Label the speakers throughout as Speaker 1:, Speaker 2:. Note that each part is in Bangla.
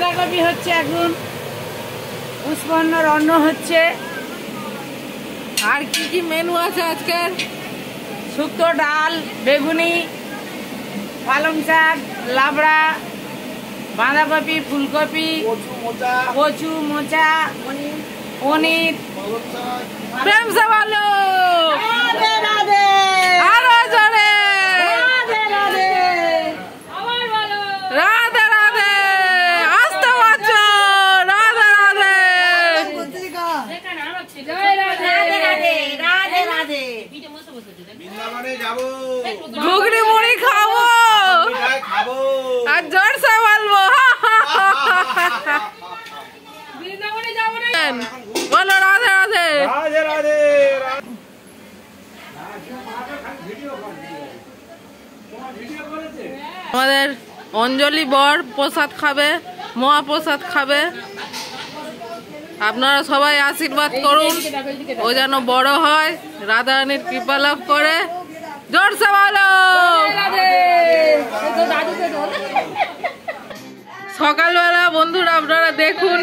Speaker 1: বাঁধাকপি হচ্ছে এখন পুষ্পান্ন রান্না হচ্ছে। আর কি কি মেনু আছে আজকের? শুক্তো ডাল, বেগুনি, পালং শাক, লাবড়া, বাঁধাকপি, ফুলকপি, কচু, মোচা, পনির। প্রেম সে ভালো। রাধে রাধে। আরো জোরে রাধে রাধে। আমার ভালো। রাধে রাধে। আসতে পারছো? রাধে রাধে। জয় রাধে রাধে। রাধে রাধে। বৃন্দাবনে যাব, ঘুগনি মুড়ি খাবো আর জোর সে বলবো। বৃন্দাবনে যাব রে। বলো রাধে রাধে। রাধে রাধে। আমাদের অঞ্জলি বর প্রসাদ খাবে, মহাপ্রসাদ খাবে। আপনারা সবাই আশীর্বাদ করুন, ও যেন বড় হয়, রাধারানীর কৃপা লাভ করে। জোরসে বলো। সকালবেলা বন্ধুরা আপনারা দেখুন,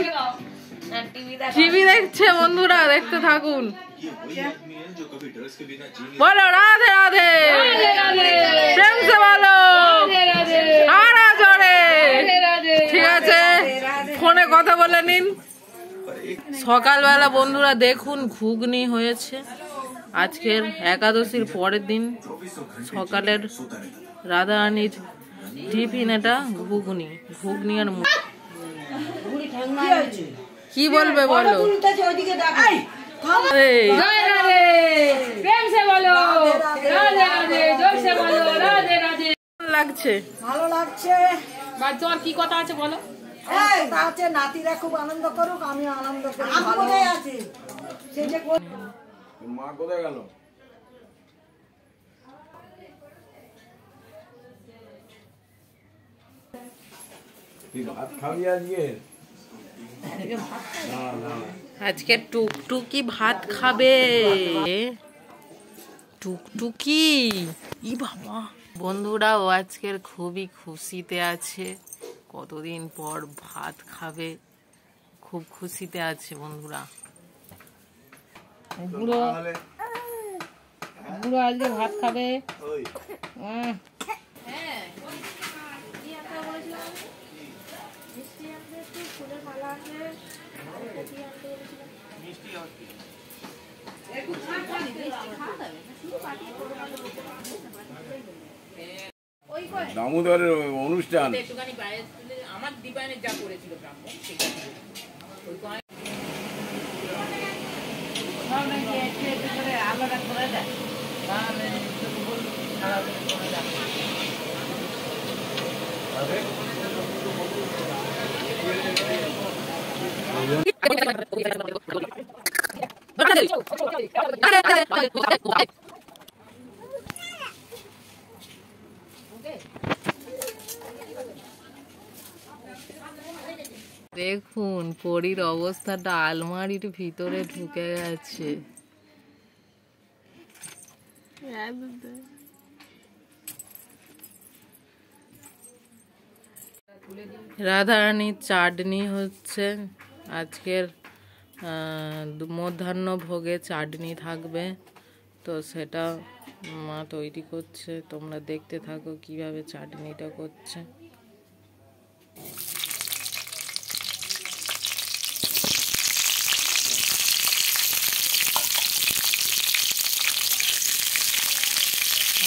Speaker 1: টিভি দেখছে বন্ধুরা, দেখতে থাকুন। বলো রাধে রাধে। প্রেম সে বলো। আরো জোরে। ঠিক আছে, ফোনে কথা বলে নিন। সকালবেলা বন্ধুরা দেখুন ঘুগনি হয়েছে। আজকের একাদশীর পরের দিন সকালের রাধারানীর টিফিন এটা ঘুগনি। ঘুগনি আর কি বলবে বলো? লাগছে?
Speaker 2: ভালো লাগছে।
Speaker 1: তোর কি কথা আছে বলো?
Speaker 2: নাতিরা খুব আনন্দ করুক, আমি আনন্দ করি। আছি
Speaker 3: মা কোথায় গেল? ভাত খাবি আজকে?
Speaker 1: আজকে টুকটুকি ভাত খাবে। টুকটুকি ই বাবা। বন্ধুরা ও আজকের খুবই খুশিতে আছে, কতদিন পর ভাত খাবে, খুব খুশিতে আছে বন্ধুরা। বুড়ো বুড়ো আজকে ভাত খাবে।
Speaker 3: দামোদরের অনুষ্ঠান।
Speaker 1: আমার দিবানে যা করেছিল আলাদা করে দেয়। দেখুন পরীর অবস্থাটা, আলমারির ভিতরে ঢুকে গেছে। রাধারানীর চাটনি হচ্ছে আজকের মধ্যাহ্ন ভোগে। চাটনি থাকবে, তো সেটা মা তৈরি করছে। তোমরা দেখতে থাকো কিভাবে চাটনিটা করছে।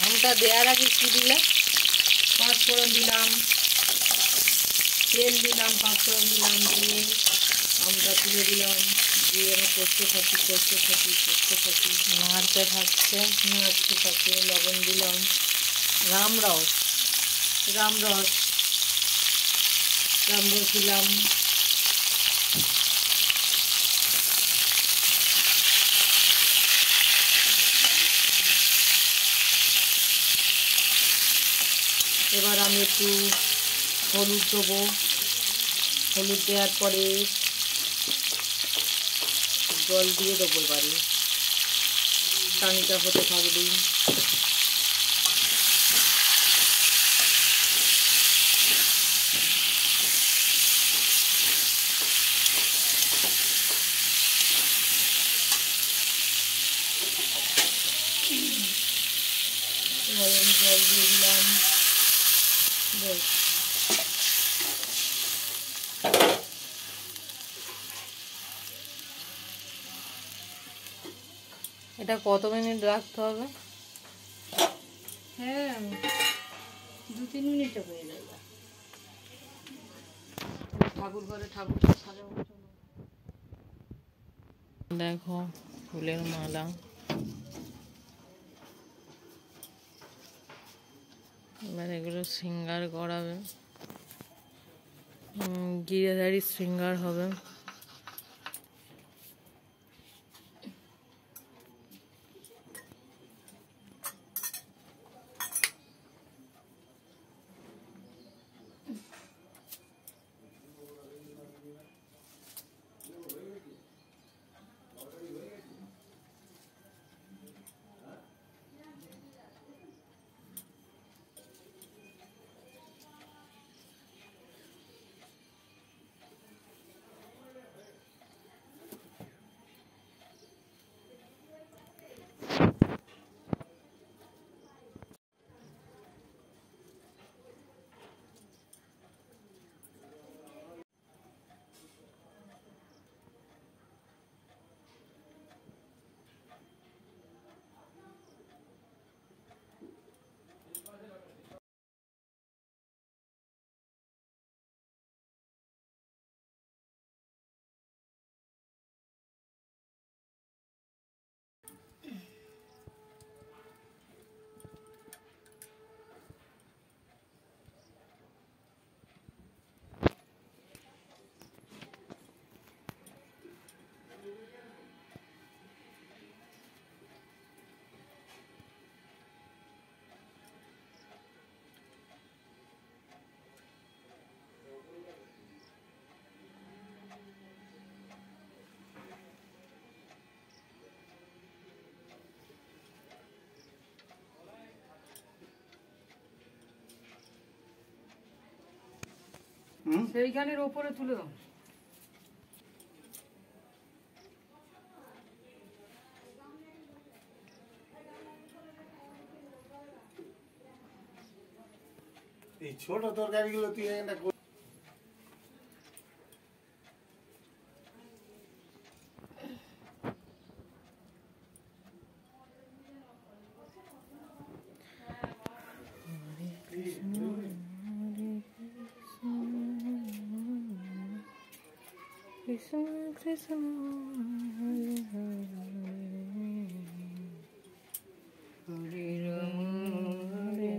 Speaker 1: আমটা দেওয়ার আগে কি দিলে? পাঁচফোড়ন দিলাম, তেল দিলাম, পাঁচফোড়ন দিলাম, দিয়ে আমটা তুলে দিলাম, দিয়ে কষতে থাকি নাড়তে থাকছে, লবণ দিলাম, রামরস দিলাম, এবার আমি একটু হলুদ দেবো। হলুদ দেওয়ার পরে জল দিয়ে দেবো। এবারে টানিটা হতে থাকবে। গরম জল দিয়ে দিলাম। বেশ, এটা কত মিনিট রাখতে হবে?
Speaker 2: হ্যাঁ 2-3 মিনিটে হয়ে যাবে। ঠাকুর ঘরে ঠাকুর সাজাবো।
Speaker 1: দেখো ফুলের মালা, এবার এগুলো শৃঙ্গার করাবে, গিরিধারী শৃঙ্গার হবে।
Speaker 2: সেইখানের ওপরে তুলে দাও।
Speaker 4: এই ছোট তরকারিগুলো তুই একটা
Speaker 1: কৃষ্ণ কৃষ্ণ হরে হরে হরে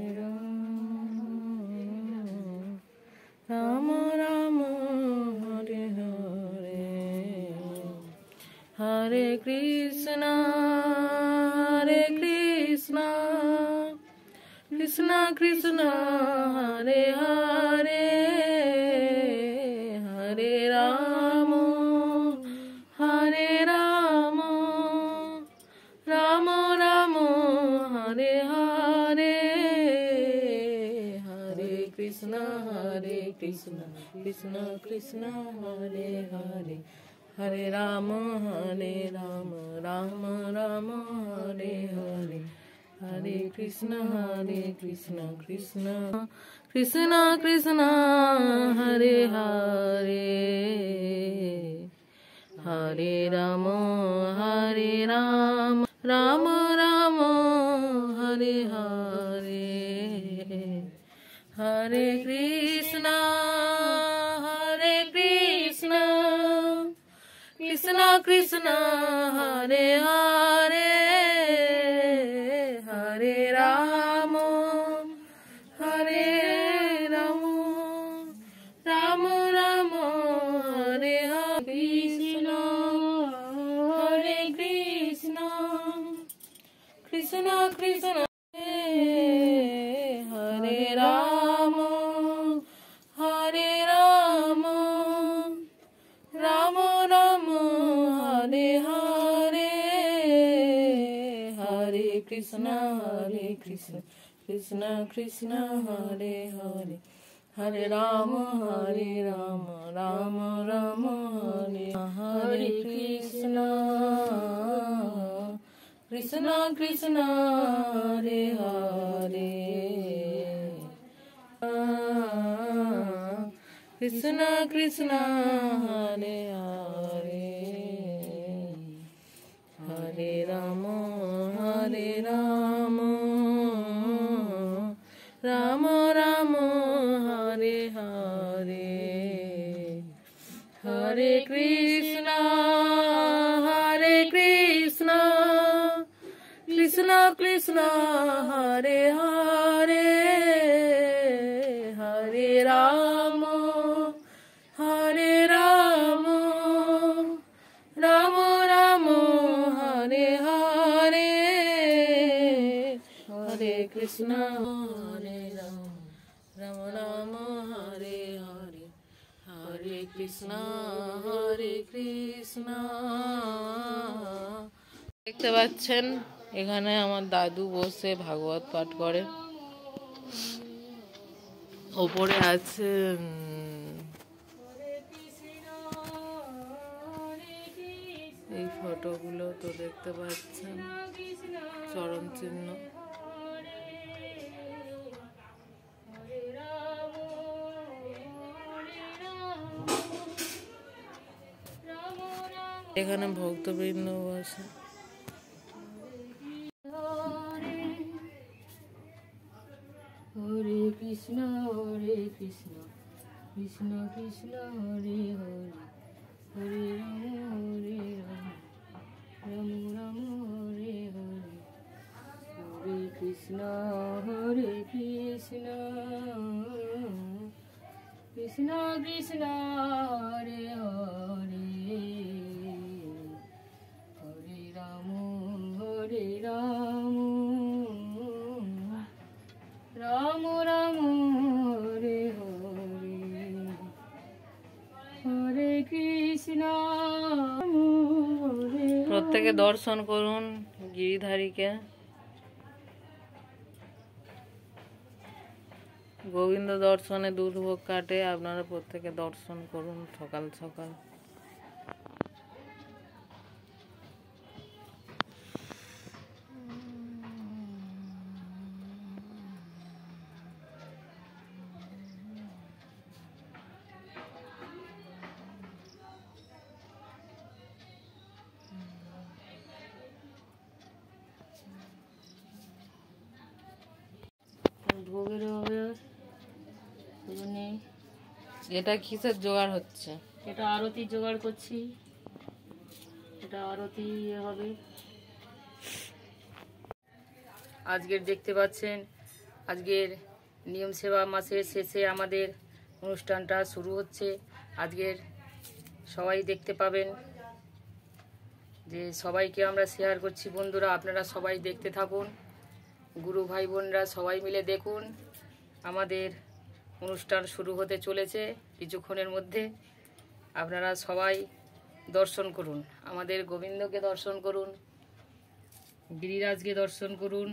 Speaker 1: রাম রাম হরে হরে, হরে কৃষ্ণ কৃষ্ণ কৃষ্ণ হরে হরে, হরে রাম রাম রাম হরে হরে, হরে কৃষ্ণ কৃষ্ণ কৃষ্ণ হরে হরে, হরে রাম রাম রাম হরে হরে, হরে কৃষ্ণ কৃষ্ণ কৃষ্ণ কৃষ্ণ হরে হরে, হরে রাম রাম রাম হরে হরে, হরে কৃষ্ণ কৃষ্ণ কৃষ্ণ হরে হরে, হরে রাম রাম রাম হরে হরে, কৃষ্ণ কৃষ্ণ কৃষ্ণ হরে রাম রাম রাম হরে হরে, হরে কৃষ্ণ কৃষ্ণ কৃষ্ণ হরে হরে, হরে রাম রাম রাম হরে হরে, কৃষ্ণ কৃষ্ণ কৃষ্ণ হরে হরে কৃষ্ণ কৃষ্ণ হরে হরে হরে রাম রাম রাম হরে হরে হরে কৃষ্ণ কৃষ্ণ কৃষ্ণ হরে হরে হরে রাম রাম রাম হরে হরে হরে কৃষ্ণ হরে রাম রাম হরে হরে হরে কৃষ্ণ দেখতে পাচ্ছেন এখানে আমার দাদু বসে ভাগবত পাঠ করে। ওপরে আছে এই ফটোগুলো তো দেখতে পাচ্ছেন, চরণ চিহ্ন। এখানে ভক্তবৃন্দ আছে। হরে কৃষ্ণ কৃষ্ণ কৃষ্ণ হরে হরে হরে রাম রাম রাম হরে হরে হরে কৃষ্ণ কৃষ্ণ কৃষ্ণ হরে হরে হরে রাম রাম রাম হরে হরে হরে কৃষ্ণ। প্রত্যেকে দর্শন করুন গিরিধারীকে। গোবিন্দ দর্শনে দুর্ভোগ কাটে। আপনারা প্রত্যেকে দর্শন করুন সকাল সকাল। ভোগের হবে এটা কিসের জোগাড় হচ্ছে?
Speaker 5: এটা আরতি জোগাড় করছি, এটা আরতি হবে। আজকের দেখতে পাচ্ছেন আজকের নিয়ম সেবা মাসের শেষে আমাদের অনুষ্ঠানটা শুরু হচ্ছে। আজকের সবাই দেখতে পাবেন যে সবাইকে আমরা শেয়ার করছি। বন্ধুরা আপনারা সবাই দেখতে থাকুন, গুরু ভাই বোনরা সবাই মিলে দেখুন। আমাদের অনুষ্ঠান শুরু হতে চলেছে কিছুক্ষণের মধ্যে। আপনারা সবাই দর্শন করুন, আমাদের গোবিন্দকে দর্শন করুন, গিরিরাজকে দর্শন করুন।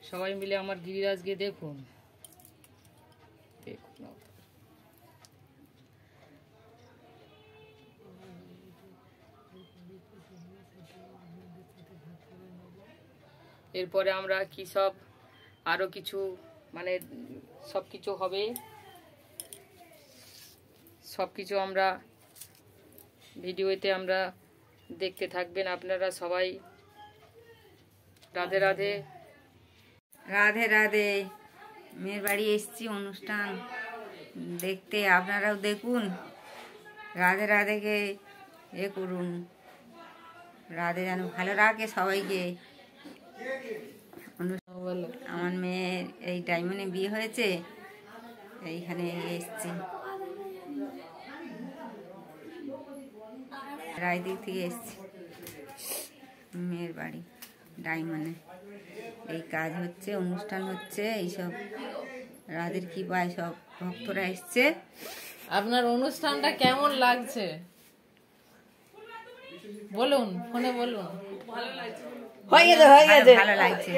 Speaker 5: সবাই মিলে আমার গিরিরাজকে দেখুন। এরপরে আমরা কি সব আরো কিছু মানে সব কিছু হবে, সব কিছু আমরা ভিডিওতে আমরা দেখতে থাকবেন আপনারা সবাই। রাধে রাধে।
Speaker 6: রাধে রাধে। মেয়ের বাড়ি এসেছি অনুষ্ঠান দেখতে, আপনারাও দেখুন। রাধে রাধেকে করুন, রাধে যেন ভালো রাখে সবাইকে। আমার মেয়ের এই ডায়মন্ডে বিয়ে হয়েছে, এইখানে এসেছি রায়দিক থেকে এসেছি মেয়ের বাড়ি ডায়মন্ডে। এই কাজ হচ্ছে, অনুষ্ঠান হচ্ছে, এইসব রাধের কৃপায় সব ভক্তরা এসছে।
Speaker 1: আপনার অনুষ্ঠানটা কেমন লাগছে বলুন, ফোনে বলুন।
Speaker 6: ভালো লাগছে।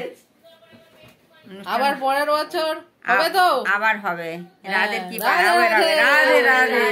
Speaker 1: আবার পরের বছর হবে তো?
Speaker 6: আবার হবে। রাধের কৃপায় রাধে রাধে।